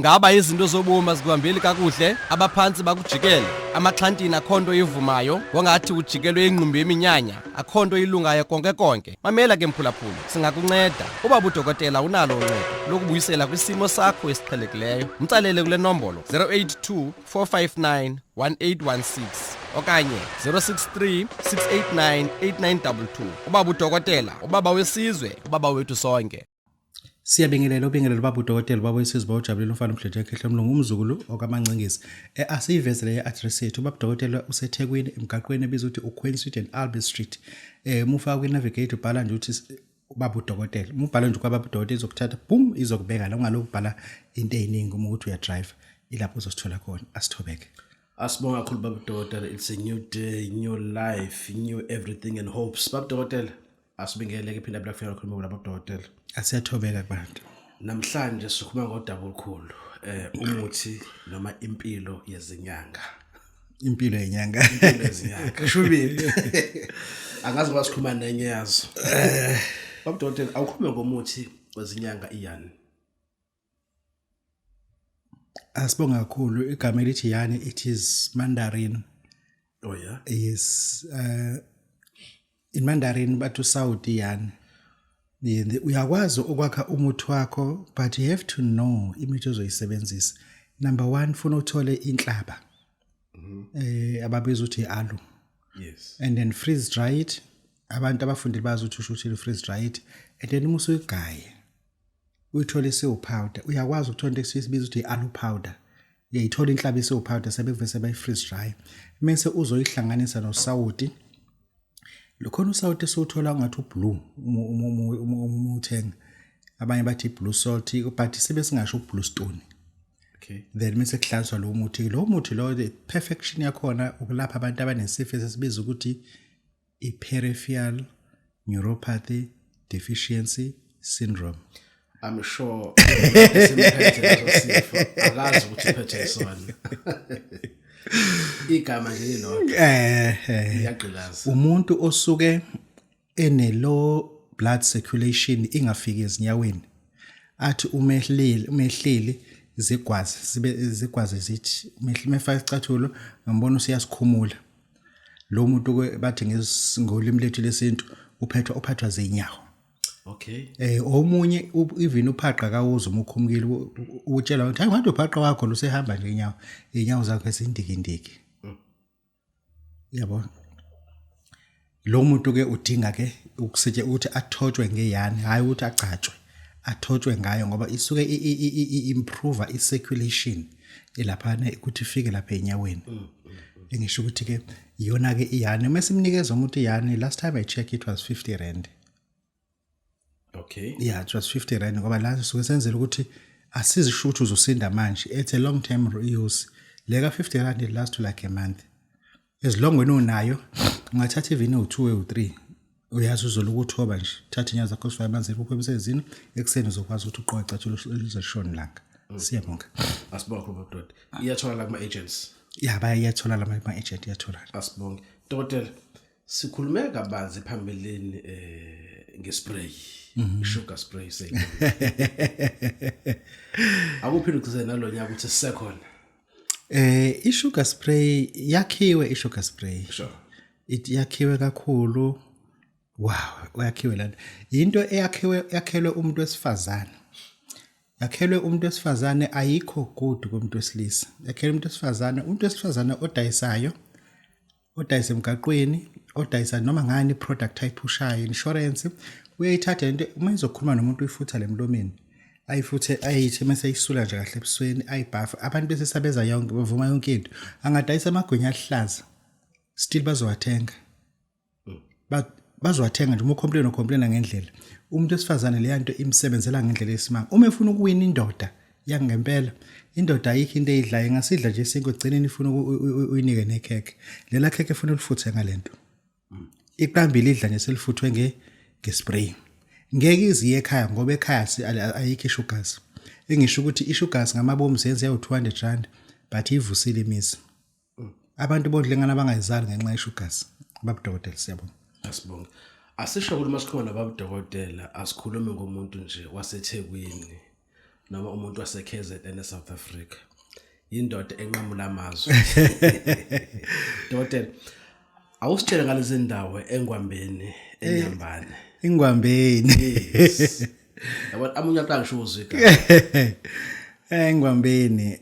Ingaba izinto zobomi azikuhambeli kakuhle, abaphansi bakujikele, amaxhantini akhonto ivumayo, wangathi ujikelwe ingqumbi yeminyanya, akhonto ilungayo konke. Mamela ke mphulaphula, singakunceda. Babu Dokotela unalo uncedo lokubuyisela kwisimo sakho esiqhelekileyo. Mtsalele kule nombolo 082 459 1816 okanye 063 689 8922. Babu Dokotela, ubaba wesizwe, ubaba wethu sonke. Siyabingelela Babu Dokotela babo isizwe bawujabulela umfana umhlethe ekhehla mlungu umzukulu okaMancingisi. Asiyivezele ye-address yethu. Babu Dokotela useThekwini emgaqweni ebizwa ukuthi uQueen Street and Albert Street. Mufa kwi navigate ubhala nje uthi Babu Dokotela. Mubhala nje kwaBabu Dokotela izokuthatha boom izokubeka la ungalokhu ubhala into eziningi uma ukuthi uya drive ilapho uzosithola khona. Asithobeke. Asibonga kakhulu Babu Dokotela. It's a new day, new life, new everything and hopes. Babu Dokotela asibingelele ke phinda bafika ukukhuluma Babu Dokotela. Asiyathobeka kubantu. Namhlanje sikhuluma ngodaba olukhulu umuthi noma impilo yezinyanga. Impilo yenyanga. Impilo yezinyanga. Shubile. Angazi ngoba sikhuluma nenye yazo. Babu Dokotela awukhulume ngomuthi wezinyanga iyani? Asibonga kakhulu igama elithi yani it is Mandarin. Oh yeah. Yes, in Mandarin bathi Saudi yani. Uyakwazi ukwakha umuthi wakho but you have to know imithi ozoyisebenzisa. Number 1 funa uthole inhlaba. Ababiza ukuthi alu. Yes. And then freeze dry it. Abantu abafundile bazi ukuthi usho ukuthi freeze dry it and then musu uyigaye. Uyithole sewu powder. Uyakwazi ukuthola into esibiza ukuthi alu powder. Uyayithola inhlaba sewu powder sebevese bayi freeze dry. Mase uzoyihlanganisa no sawoti. Lokhona usawoti esuthola ngathi ublue umuthenga. Abanye bathi blue salt but sebesingasho ublue stone. Okay. Then mase kuhlanzwa lo muthi. Lo muthi lo the perfection yakhona ukulapha abantu abanesifo esibiza ukuthi i-peripheral neuropathy deficiency syndrome. I'm sure akazi ukuthi phethe sona. Igama nje lo iyaqhilaza. Umuntu osuke ene low blood circulation ingafiki ezinyaweni. Athi umehleli zigwazi zithi mefa isicathulo ngibona usiyasikhumula. Lo muntu ke bathi ngolimi lethu lesintu uphathwa zinyawo. Okay. Omunye even uphaqa kawuza umukhumukile utshela ukuthi hayi ngathi uphaqa wakho lusehamba nje inyawo zakho ezindikindiki. Yabo. Lo muntu ke udinga ke ukusethe ukuthi athotshwe ngeyani hayi ukuthi agcatshwe. Athotshwe ngayo ngoba isuke improve i-circulation elaphana ukuthi ifike lapha enyaweni. Engisho ukuthi ke iyona ke iyani mesimnikeza umuntu iyani last time I checked it was 50 rand. Okay. Yeah, it was 50 rand ngoba la suke senzele ukuthi asizisho ukuthi uzosinda manje. It's a long term use. Lega 50 rand it lasts to like a month. As long wena unayo ungathatha even u2 u3 uyazi uzola ukuthoba nje. Thatha inyawo zakho sifaye amanzi ukho emsezini ekseni uzokwazi ukuthi uqoqe icathulo lizeshona langa. Siyabonga. Asibonga Babu Dokotela. Iyathola la kuma agents. Yeah, bayathola la ma agent iyathola. Asibonga. Dokotela sikhulume kabanzi phambilini ngespray. Sugar spray say. Akuphinde ukuze nalonyaka ukuthi sisekhona. I-sugar spray yakhiwe i-sugar spray. Sure. Yakhiwe kakhulu. Wow, yakhiwe lana. Into yakhelwe umuntu wesifazane. Yakhelwe umuntu wesifazane ayikho good kumuntu wesilisa. Yakhelwe umuntu wesifazane odayisayo. Odayisa emgaqweni, odayisa noma ngani product ayipushayo insurance. Uyayithatha into uma izokhuluma nomuntu uyifutha lemlomeni. Ayifuthe ayithi mase isula nje kahle ebusweni ayibhafa abantu bese sabeza yonke bavuma yonke into angadayisa amagwinya ahlaza still bazowathenga bazowathenga nje uma complain ngendlela umuntu esifazane le yanto imsebenzela ngendlela esimanga uma efuna ukuwina indoda yangempela indoda ayikho into eyidlayo ingasidla nje isinko egcineni ifuna uyinike nekheke lela kheke efuna ulifuthe ngalento iqambile idla nje selifuthwe ngespray. Ngeke iziye ekhaya ngoba ekhaya ayikho isugars. Engisho ukuthi isugars ngamabomu senze yayo 200 rand but ivusile imizi. Abantu bodlengana bangayizali ngenxa yesugars. Babu Dokotela siyabonga. Asibonga. Asisho ukuthi masikhona Babu Dokotela asikhulume ngomuntu nje waseThekwini noma umuntu wase KZN South Africa indoda enqamula amazwi Dokotela awusitshela ngalezi ndawo eNgwambeni eNyambane Ingwambeni yabona amunye aqangisho uzwika eNgwambeni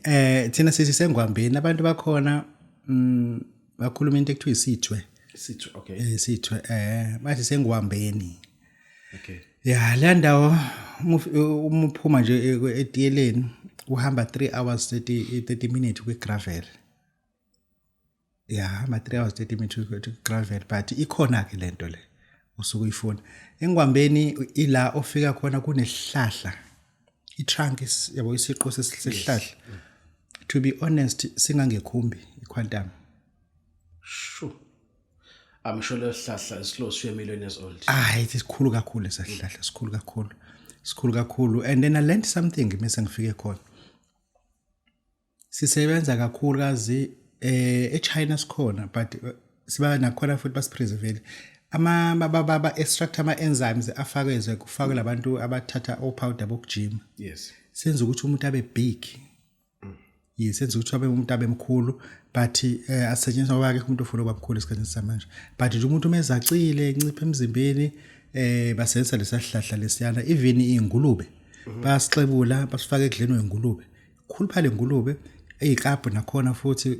thina sithi seNgwambeni abantu bakhona bakhuluma into ekuthiwa isithwe okay sithwe bathi seNgwambeni okay ya la ndawo umuphuma nje etiyeleni uhamba 3 hours 30 minutes kwi gravel ya hamba 3 hours 30 minutes kwi gravel but ikhona ke lento le usuku uyifuna eNgwambeni ila ofika khona kunesihlahla itrunk yabo isiqo sesihlahla to be honest singangekhumbi iquantum sure I'm sure le hlahla is close to a million years old it is sikhulu kakhulu lesihlahla sikhulu kakhulu and then I learned something mase ngifike khona sisebenza kakhulu kazi eChina sikhona but siba nakhona futhi basipreserve baba extract ama enzymes afakezwe kufakwe labantu abathatha opowder bokujima yes senza ukuthi umuntu abe big yes senza ukuthi umuntu abe mkhulu but asetshenziswa kwakhe umuntu ufuna ukuba mkhulu esikhathini samanje but nje umuntu umezacile inciphe emzimbeni basenza lesahlahla lesiyana even ingulube basixebula basifaka ekudleni wengulube khulu phale ngulube ezikaphu nakhona futhi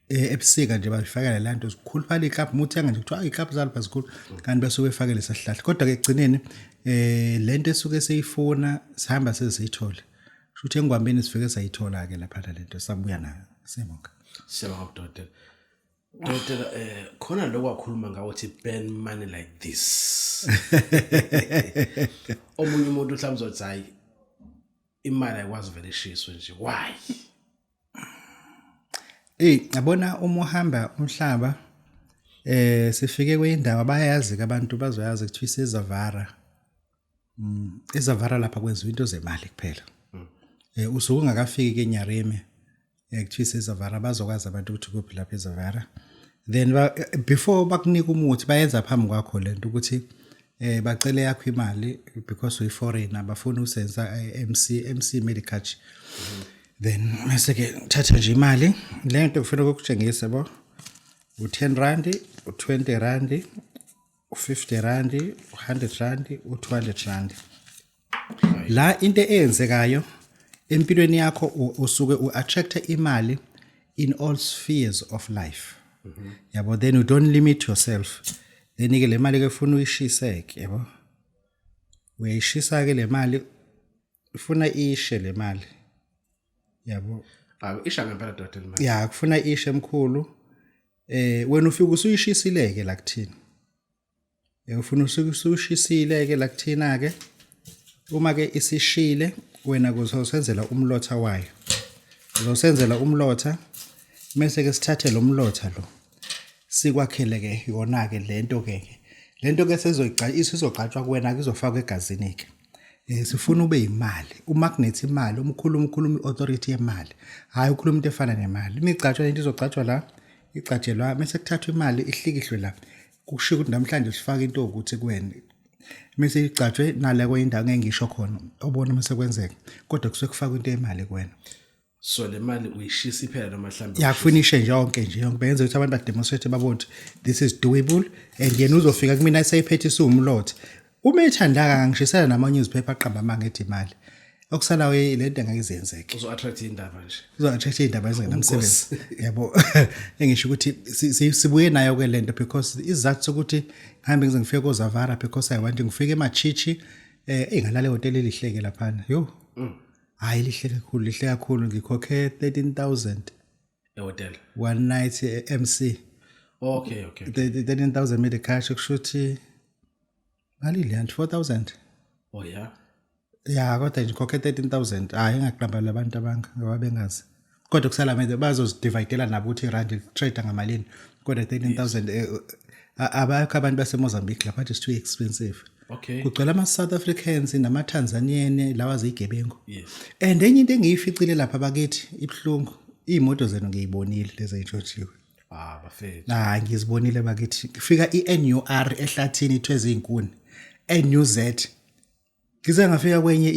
ebusika nje bafaka lelanto zikhulu phale ikaphu muthenga nje kuthiwa ikaphu zalipha zikhulu kanti basuke befake lesahlahla kodwa ke egcineni lento esuke seyifuna sihamba sezithole futhi eNgwambeni sifike sayithola ke lapha lento sabuya nayo siyabonga Dokotela khona lokwakhuluma ngawo uthi burn money like this omunye umuntu mhlawumbe uzothi hayi imali ayikwazi vele ishiswe nje why yabona uma uhamba umhlaba sifike kwindawo bayazi abantu bazoyazi ukuthi isezavara ezavara lapha kwenziwa into zemali kuphela usuku ungakafiki ke Nyareme kuthiwa isezavara bazokwazi abantu ukuthi kuphi lapha ezavara then before bakunika umuthi bayenza phambi kwakho lento ukuthi bacele yakho imali because we foreigner bafuna usenza MC medical then mase ke thatha nje imali lento kufanele ukutshengisa bo u10 rand u20 rand u50 rand u100 rand u200 rand la into eyenzekayo empilweni yakho usuke uattract imali in all spheres of life yabo then you don't limit yourself then ke le mali ke ufuna uyishiseke yabo uyishisa ke le mali ufuna ishe le mali yabo isha ngempela Dokotela manje ya kufuna ishe emkhulu wena ufika usuyishisileke la kuthini ufuna usuyishisile ke la kuthina ke uma ke isishile wena kuzosenzela umlotha wayo uzosenzela umlotha bese ke sithathe lo mlotha lo sikwakhele ke yona ke lento ke sizogqatshwa kuwena ke izofakwa egazini ke sifuna ube imali umagnet imali umkhulu authority yemali hayi ukhuluma into efana nemali imigcatshwa into izogcatshwa la igcatshelwa bese kuthathwa imali ihlikihlwe la kushiya ukuthi namhlanje sifaka into ukuthi kuwena bese igcatshwe nala kwindawo ngengisho khona ubona mase kwenzeka kodwa kusuke kufaka into emali kuwena so le mali uyishisa iphela noma mhlawumbe yakufinishe yonke benze ukuthi abantu bademonstrate babone this is doable and yena uzofika kumina sayiphethe isumlotha uma ethandaka ngishisela nama newspaper aqamba mangethi imali okusala lento engakizenzeke uzo attract indaba nje uzo attract indaba ezingenamsebenzi yabo engisho ukuthi sibuye nayo ke lento because izathu sokuthi ngihambe ngize ngifike koZavara because I want ngifike emachichi engalale hotel elihleke lapha yo hayi lihle kakhulu ngikhokhe 13,000 ehotel one night MC okay 13,000 medical kushuthi mali le 4,000 oh yeah ya kodwa nje khokhe 13,000 hayi ngaqamba labantu abanga ngoba bengazi kodwa kusala manje bazozidivayidela nabo ukuthi rand trade ngamalini kodwa 13,000 abakho abantu base Mozambique lapha it's too expensive okay kugcwala ama South Africans nama Tanzanian lawa zigebengu yes and enye into engiyificile lapha bakithi ibhlungu imoto zenu ngiyibonile lezi ejothiwe bafethu ngizibonile bakithi kufika iNUR ehlathini ithweze izinkuni NUZ Ngize ngafika kwenye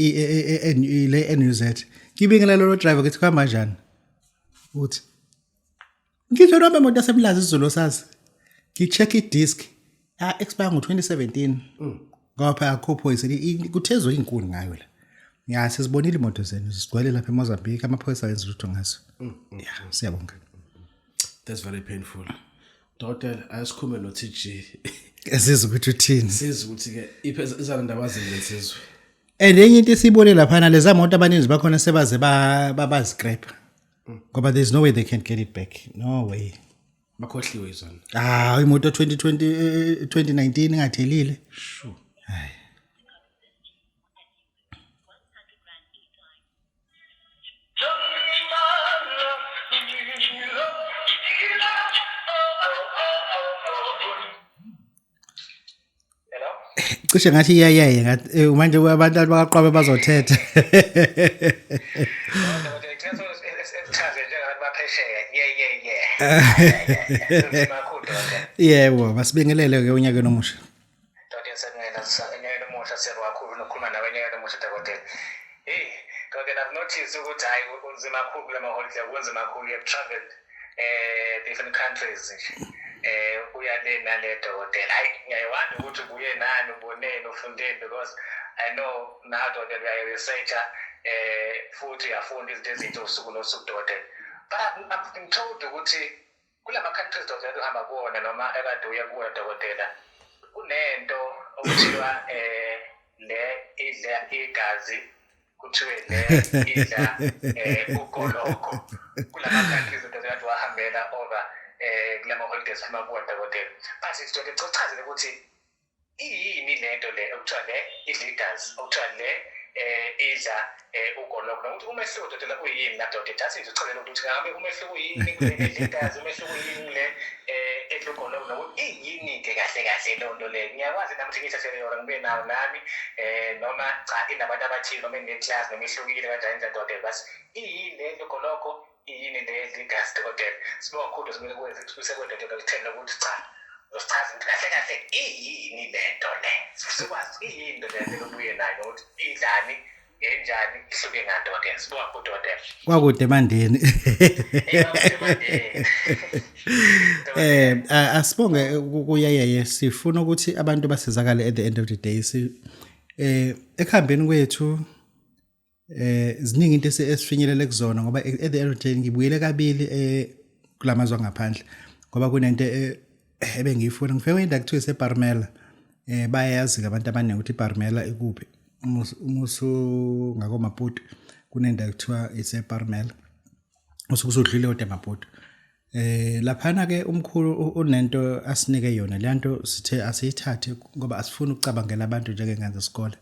le NUZ. Ngibingela lo driver ngithi kuhamba kanjani? Uthi ngithe noma imoto yasemlazi izolo sazi. Ngicheck idisk. Expire ngo2017. Ngoba akho phoyisa kuthezwe inkulu ngayo la. Ya sizibonile imoto zenu sigcwele lapha eMozambique amaphoyisa ayenza lutho ngaso. Yeah, siyabonga. That's very painful. Dokotela asikhume no TG. Esizwe ukuthi uthini. Sizwe ukuthi ke izana ndawazi lensizwe. Enye into esibone lapha na leza moto abaninzi bakhona sebaze babascrap. Ngoba there's no way they can get it back. No way. Bakhohliwe izona. Imoto 2019 ingathelile. Sure. Hayi. Cishe ngathi iyayaye ngathi manje abantu abaqhwabe bazothetha. Yebo, masibingelele ke unyaka nomusha. Dokotela sanela enyakeni omusha siyakwakhulu nokukhuluma nawe enyakeni omusha Dokotela. Dokotela I've noticed ukuthi hayi unzima kakhulu kule maholiday kunzima kakhulu you travel different countries nje. Uya le nale Dokotela. Hayi ngiyayibona ukuthi ubuye nani uboneni ufundeni because I know now Dokotela uya researcher futhi uyafunda izinto usuku nosuku Dokotela. But I've been told ukuthi kulama countries Dokotela uhamba kuona noma ekade uya kuona Dokotela kunento okuthiwa le idla igazi kuthiwe le idla ugoloko kulama countries Dokotela wahambela over kulama holidays uma kuwa Dokotela base sizoke sichazele ukuthi iyini lento le okuthiwa le idla igazi okuthiwa le idla ugoloko ukuthi umehluko Dokotela uyini la Dokotela athi ngizochalela ukuthi ngabe umehluko uyini kule igazi umehluko uyini le edlugoloko nokuthi iyini ke kahle kahle lonto le ngiyakwazi namuthi ngithathele yona ngibe nawo nami noma cha inabantu abathile noma ine-class noma ihlukile kanjani Dokotela basi iyini le edlugoloko iyini le igazi Dokotela sibonga kakhulu simele kwenze kusekwenza Dokotela kuthena ukuthi cha usichaza ukuthi kahle kahle iyini lento le sikwazi iyini le lobuye nayo ukuthi idlani enjani ihluke ngani Dokotela sibonga kakhulu Dokotela Kwakude mandeni. Asibonge kuyayaye sifuna ukuthi abantu basizakale at the end of the day ekuhambeni kwethu ziningi into esifinyelele kuzona ngoba at the end of the day ngibuyele kabili kulamazwe ngaphandle ngoba kunento ebengiyifuna ngifike indawo kuthiwa iseParmela bayayazi abantu abaningi ukuthi iParmela ikuphi umusu ngako Maputo kunendawo kuthiwa iseParmela usudlule kodwa Maputo laphana ke umkhulu unento asinike yona lento sithe asiyithathe ngoba asifuni ukucabangela abantu njengengane zesikole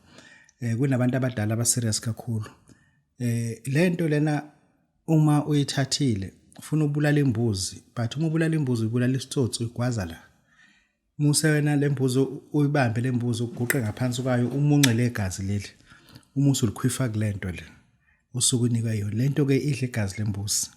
kunabantu abadala abaserious kakhulu lento lena uma uyithathile ufuna ubulala imbuzi but uma ubulala imbuzi ubulala isitsotsi uyigwaza la Musa wena lembuzi uyibambe lembuzi uguqe ngaphansi kwayo umunxe legazi leli umusu ulikhwifa kulento le usukunika yona lento ke idla igazi lembuzi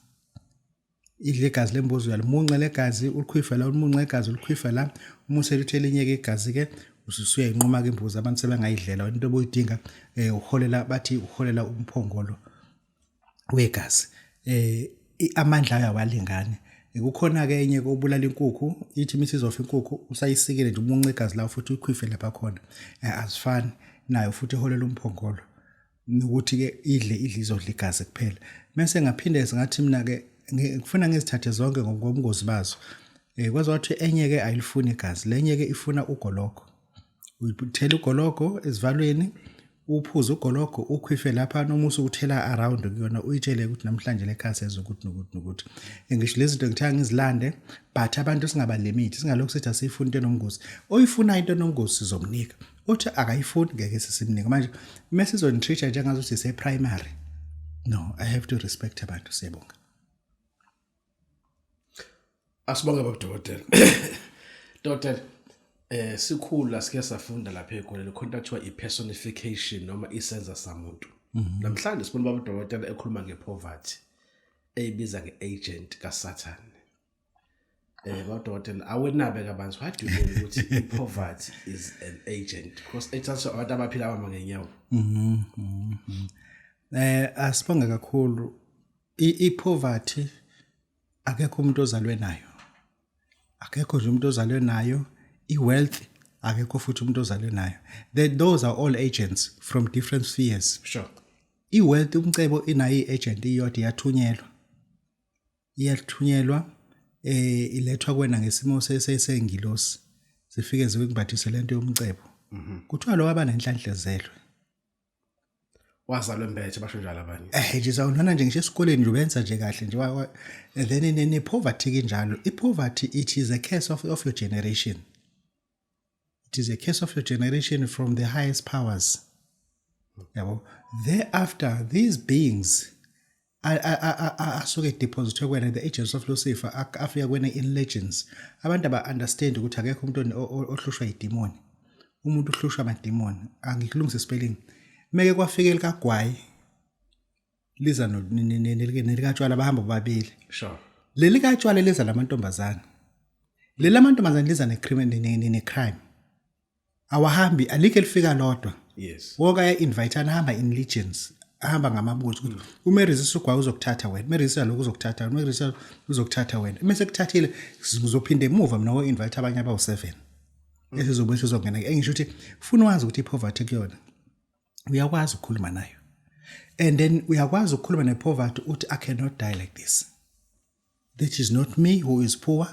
idla igazi lembuzi uyalimunxe legazi ulikhwifa la umunxe igazi ulikhwifa la umusa elithele elinye igazi ke ususuya inqoma ke imbuzi abantu sebengayidlela into obuyidinga uholela bathi uholela umphongolo wegazi amandla ayo awalingane kukhona ke enye kokubulala inkukhu ithi misizofa inkukhu usayisikile nje umunxe igazi la futhi uyikhwife lapha khona asifani nayo futhi iholela umphongolo ukuthi ke idle izodla igazi kuphela bese ngaphinde singathi mina ke ngifuna ngizithathe zonke ngobungozi bazo kwazi wathi enye ke ayilifuni igazi lenye ke ifuna ugoloko uyithela ugoloko esivalweni uphuza ugoloko ukhwife lapha noma usukuthela around kuyona uyitshele ukuthi namhlanje lekhasi ezokuthi nokuthi ngisho lezi zinto ngithanga ngizilande but abantu singaba limit singalokho sithi asifuni into enomgosi oyifuna into enomgosi sizomnika uthi akayifuni ngeke sisimnika manje mase sizonitreat njengazothi se primary no I have to respect abantu siyabonga Asibonga Babu Dokotela. Dokotela sikhulu la sike safunda lapha ekhona khona kuthiwa i-personification noma isenza samuntu. Namhlanje sibona Babu Dokotela ekhuluma ngepoverty eyibiza ngeagent kaSatan. Badokotela awenabe kabanzi what do you mean ukuthi poverty is an agent because it's also abantu abaphila abama ngenyawo. Asibonga kakhulu I-poverty akekho umuntu ozalwe nayo. Akekho nje umuntu ozalwe nayo. I-wealth akekho futhi umuntu ozalwe nayo. Those are all agents from different spheres. Sure. I-wealth umcebo inayo i-agent iyodwa iyathunyelwa ilethwa kwena ngesimo sengilosi sifike zibe kubathise lento yomcebo. Kuthiwa lo abanenhlanhlezelwe. Wazalwe mbethe basho njalo abanye. Nje sawubona nje ngisho esikoleni nje ubenza nje kahle nje then ne poverty kinjalo. I-poverty it is a curse of your generation. It is a curse of your generation from the highest powers. Yabo. Thereafter these beings asuke depositwe kwena the agents of Lucifer afika kwena in legends. Abantu aba understand ukuthi akekho umuntu ohlushwa idemon. Umuntu ohlushwa amademon angikulungisa spelling. Meke kwafike likagwayi liza nelikatshwala bahamba bobabili. Sure. Leli katshwala liza lamantombazana. Leli lamantombazana liza ne-crime. Awahambi alike lifika lodwa. Yes. Wonke aya-inviteana ahamba in legions. Ahamba ngamabutho ukuthi umeresisa ugwayi uzokuthatha wena. Umeresisa lokhu uzokuthatha wena. Umeresisa uzokuthatha wena. Mase kuthathile uzophinde emuva mina wo-invite abanye abawu-7. Esizobe sizongena. Engisho ukuthi ufuna wazi ukuthi i-poverty kuyona. Uyakwazi ukukhuluma nayo. And then uyakwazi ukukhuluma ne-poverty uthi I cannot die like this. That is not me who is poor.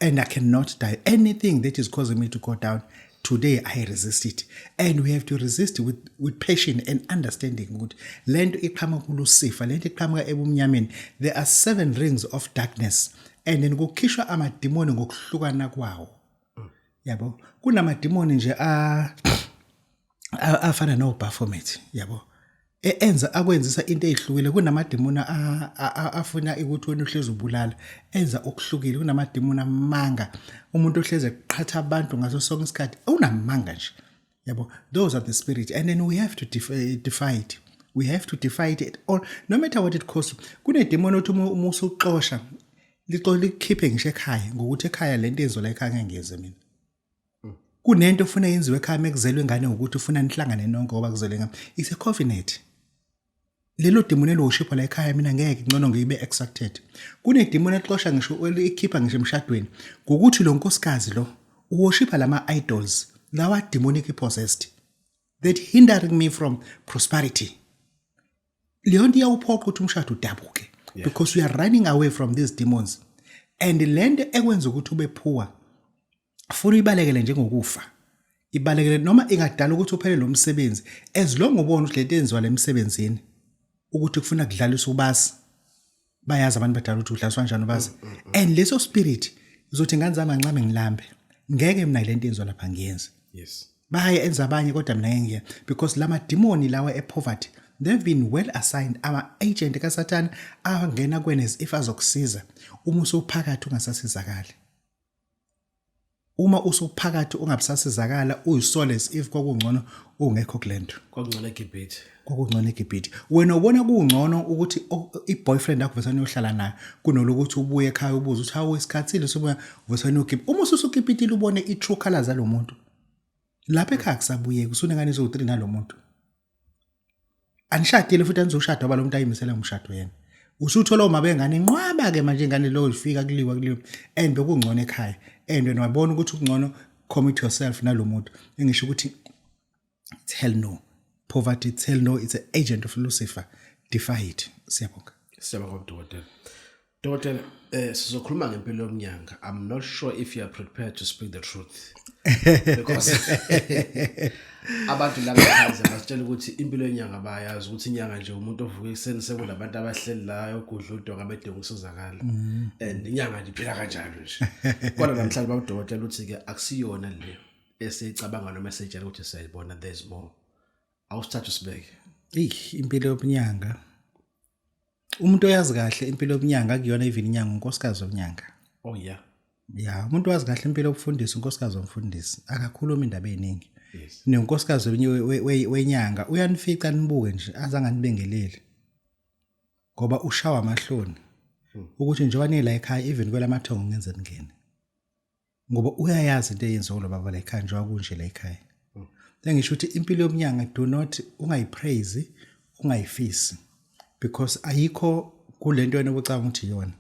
And I cannot die. Anything that is causing me to go down, today I resist it. And we have to resist with patience and understanding. Lento iqhamuka kuLucifer, lento iqhamuka ebumnyameni. There are 7 rings of darkness. And then kukhishwa amademoni ngokuhlukana kwawo. Yabo. Kunamademoni nje afana no Baphomet, yabo. Enza akwenzisa into ezihlukile kunamademoni afuna ukuthi wena uhlezi ubulala enza okuhlukile kunamademoni amanga umuntu ohleze eqhatha abantu ngaso sonke isikhathi unamanga nje yabo. Those are the spirit and then we have to defy it. We have to defy it all no matter what it costs. Kunedemoni othi uma usuxosha likhiphe ngisho ekhaya ngokuthi ekhaya lento enzo la ekhaya ngengeze mina. Kunento ufuna yenziwe ekhaya mekuzelwe ingane ukuthi ufuna nihlangane nonke ngoba kuzelwe ngami. It's a covenant. Lelo demoni lo worship la ekhaya mina ngeke ngcono ngibe extracted. Kune demoni exosha ngisho ikhipha ngisho emshadweni. Ngokuthi lo nkosikazi lo worship lama idols. Lawa demonic possessed. That hindering me from prosperity. Leon iyawuphoqa ukuthi umshado udabuke because we are running away from these demons. And land ekwenza ukuthi ube poor. Funa ibalekele njengokufa. Ibalekele noma ingadala ukuthi uphele lo msebenzi as long ubona ukuthi lento enziwa lemsebenzini ukuthi kufuna kudlaliswa ubasi bayazi abantu badala ukuthi udlaliswa kanjani ubasi and leso spirit uzothi ngane zami ngincame ngilambe ngeke mina lento enziwa lapha ngiyenza. Yes. Baya enza abanye kodwa mina ngeke because lama demoni lawa epoverty they've been well assigned ama agent kaSathana angena kwena if azokusiza uma usuphakathi ungasasizakala. Uma usuphakathi ungabusasizakala uyisolace if kwakungcono ungekho kulento Kwakungcono eGibhithe. kwakungcono eGibhithe wena ubona kungcono ukuthi i-boyfriend yakho vesane uyohlala naye kunolokuthi ubuye ekhaya ubuze ukuthi hawo isikhatsile sobuya vesane uGibhithe uma ususuGibhithe ubone i-true colors zalo muntu lapha ekhaya kusabuye kusunengane ezo3 nalo muntu anishadile futhi anizoshada ngoba lo muntu ayimisela umshado yena usuthola uma bengane nqwaba ke manje ingane lo ifika kuliwa and bekungcono ekhaya and wena wabona ukuthi kungcono commit yourself nalo muntu engisho ukuthi it's hell no poverty, it's hell no, it's an agent of Lucifer. Defy it. Siyabonga. Siyabonga Dokotela. Dokotela, sizokhuluma ngempilo yobunyanga. I'm not sure if you are prepared to speak the truth. Because abantu la ngaphandle basitshela ukuthi impilo yenyanga bayazi ukuthi inyanga nje umuntu ovuka ekseni sekulabantu abahleli la ogudla udonga bedinga ukusizakala. And inyanga nje iphila kanjalo nje. Kodwa namhlanje Babu Dokotela uthi ke akusiyona le esicabanga noma esitshela ukuthi siyayibona there's more. Awusithatha usibeke. Impilo yobunyanga. Umuntu oyazi kahle impilo yobunyanga akuyona even inyanga unkosikazi wobunyanga. Oh yeah. Yeah, umuntu oyazi kahle impilo yokufundisa unkosikazi womfundisi akakhuluma indaba eziningi. Yes. Nenkosikazi wenyanga uyanifica nibuke nje azange nibengelele. Ngoba ushawa amahloni. ukuthi njengoba nila ekhaya even kwela mathongo ngenze ngene ngoba uyayazi into eyenziwa lo baba la ekhaya njengoba kunje la ekhaya ngisho ukuthi impilo yobunyanga do not ungayipraise ungayifisi because ayikho kulento wena obocanga ukuthi yona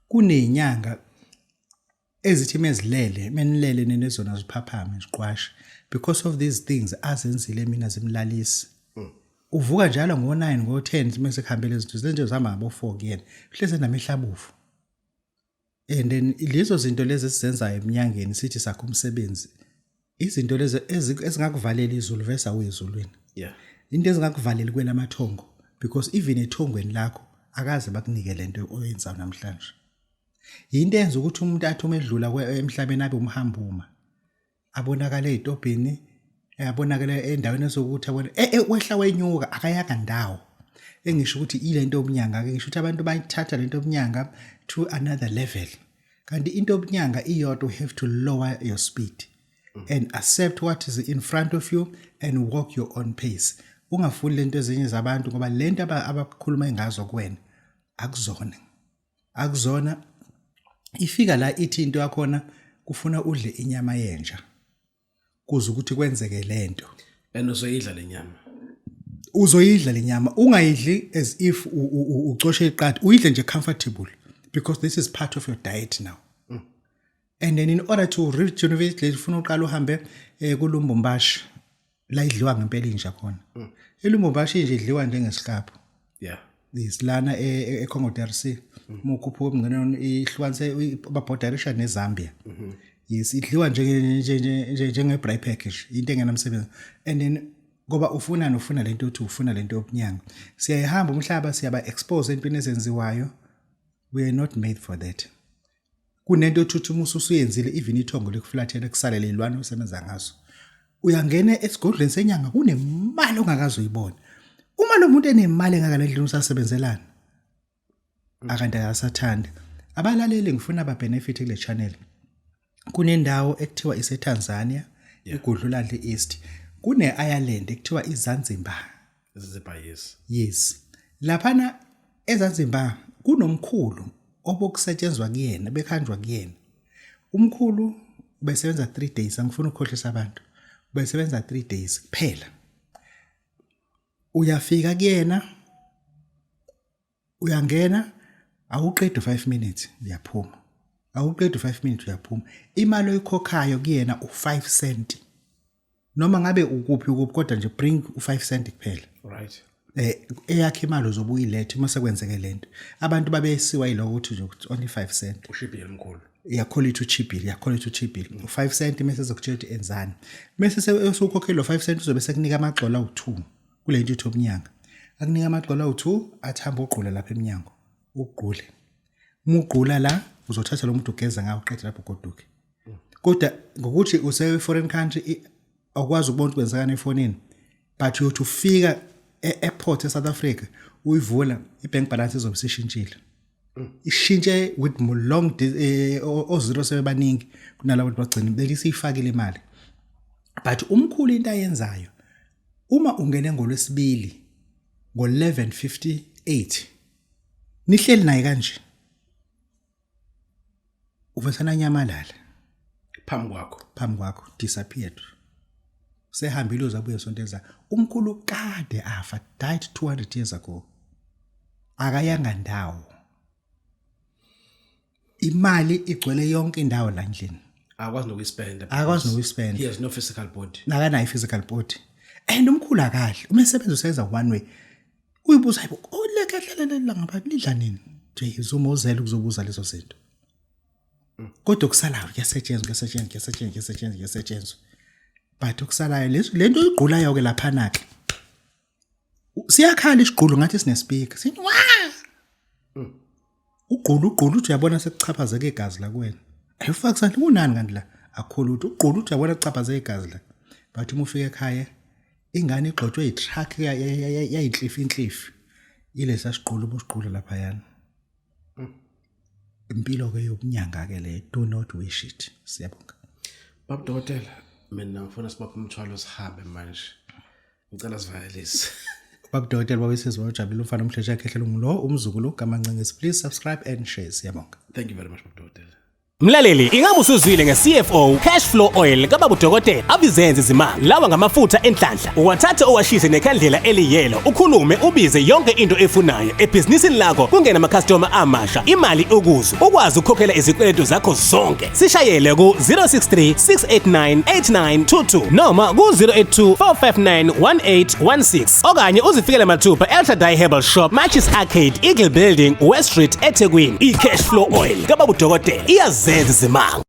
kunenyanga ezithi mezilele menilele nenezona ziphaphame ziqwashe because of these things azenzile mina zimlalisi uvuka njalo ngo9 ngo10 mase khambele izinto zenje zama ngabo 4 kuyena hleze namehlabufu and then lezo zinto lezi esizenzayo eminyangeni sithi sakho umsebenzi izinto lezi ezingakuvalela izulu vesa uyezulwini into ezingakuvalela kwelamathongo because even ethongweni lakho akaze bakunike lento oyenza namhlanje into enza ukuthi umuntu athi umedlula emhlabeni abe umhambuma abonakala ezitobhini abonakala endaweni ezokuthi abone wehla wenyuka akayaka ndawo engisho ukuthi ilento obunyanga ke ngisho ukuthi abantu bayithatha lento obunyanga to another level kanti into obunyanga iyodwa you have to lower your speed and accept what is in front of you and walk your own pace ungafuni lento ezinye zabantu ngoba lento abakhuluma ngazo kuwena akuzona ifika la ithi into yakhona kufuna udle inyama yenja kuze ukuthi kwenzeke lento and uzoyidla lenyama ungayidli as if ucoshe iqadi uyidle nje comfortable because this is part of your diet now and then in order to regenerate le ufuna uqala uhambe kulumbombashi la idliwa ngempela inja khona elumbombashi nje idliwa njengesihlapho isilana eCongo DRC mukhuphuka umngene ihlukanise ababhodarisha neZambia yes idliwa njenge braai package into engenamsebenzi and then ngoba ufuna lento uthi ufuna lento yobunyanga siyahamba umhlaba siyaba expose empini ezenziwayo we are not made for that kunento othi umusu usuyenzile even ithongo lekuflathela kusalele ilwane usebenza ngazo uyangena esigodlweni senyanga kunemali ongakazi uyibona uma lo muntu enemali engakalendlini usasebenzelana akanti akasathanda abalaleli ngifuna aba benefit kule channel kunendawo ekuthiwa iseTanzania igudlulandle East kune Ireland ekuthiwa iZanzibar yes laphana eZanzibar kunomkhulu obokusetshenzwa kuyena bekhanjwa kuyena umkhulu besebenza 3 days angifuna ukukhohlisa abantu besebenza 3 days kuphela uyafika kuyena uyangena awuqedi 5 minutes uyaphuma awuqedi 5 minutes uyaphuma imali oyikhokhayo kuyena u5 cent noma ngabe ukuphi kodwa nje bring u5 cent kuphela right eyakhe imali uzobuyilethe mase kwenzeke lento abantu babesiwa yiloko ukuthi nje only 5 cent ushipile emkhulu yakhola itu cheapile u5 cent mase ezokutshela ukuthi enzani mase usukhokhela 5 cent uzobe sekunika amagxola u2 kule nto ithobnyanga akunika amagxola u2 athamba uqhula lapha eminyango uqhule muqhula la uzothatha lo muntu ugeza ngawo uqedela lapho goduke kodwa ngokuthi use foreign country akwazi ukubona ukuthi kwenzakani efonini but you to figure airport eSouth Africa uyivula ibank balance izobe sishintshile ishintshe with long o0 sebebaningi kunalabo bagcina belisifakile imali but umkhulu into ayenzayo uma ungene ngolwesibili ngo11:58 nihleli naye kanje uvesana nyamalala phambi kwakho disappeared sehambile uzabuye sonteza umkhulu kade afa died 200 years ago akayanga ndawo imali igcwele yonke indawo la endlini akwazi nokuyispenda he has no physical body nakanayo physical body and umkhulu akahle umesebenza usenza one way uyibuza hayibo olekehlelela ngapha lidla nini nje izomozela ukuzobuza lezo zinto kodwa kusalayo kuyasetshenzwa but ukusalayo lento igqulayo ke lapha nake siyakhala isigqulu ngathi sine speaker sithi wa ugqulu uthi uyabona sekuchaphazeka igazi la kuwena ayifaki sandla kunani kanti la akhulu ugqulu uthi uyabona kuchaphazeka igazi la but uma ufika ekhaya ingane igxotshwe itruck yayinhlifi ilesa siqulu ubusiqulu lapha yana impilo ke yobunyanga ke le do not wish it siyabonga Babu Dokotela mina ngifuna sibaphe umthwalo sihambe manje ngicela sivalelise Babu Dokotela babesizwe ojabule umfana omhlesha ekhehlela ngulo umzukulu kaMancengezi. Please subscribe and share. Siyabonga. Thank you very much, Babu Dokotela. Mlaleli, ingabe usuzwile nge-CFO Cash Flow Oil kaBabu Dokotela avizenze izimali lawa ngamafutha enhlanhla uwathathe owashise nekhandlela eliyelo ukhulume ubize yonke into efunayo ebhizinisini lakho kungena ama-customer amasha imali ukuzo ukwazi ukukhokhela izikweletu zakho zonke sishayele ku 063 689 8922 noma ku 082 459 1816 okanye uzifikele mathupha El Shaddai Herbal Shop Matches Arcade Eagle Building West Street eThekwini. I-Cash Flow Oil kaBabu Dokotela iyazenza izimanga.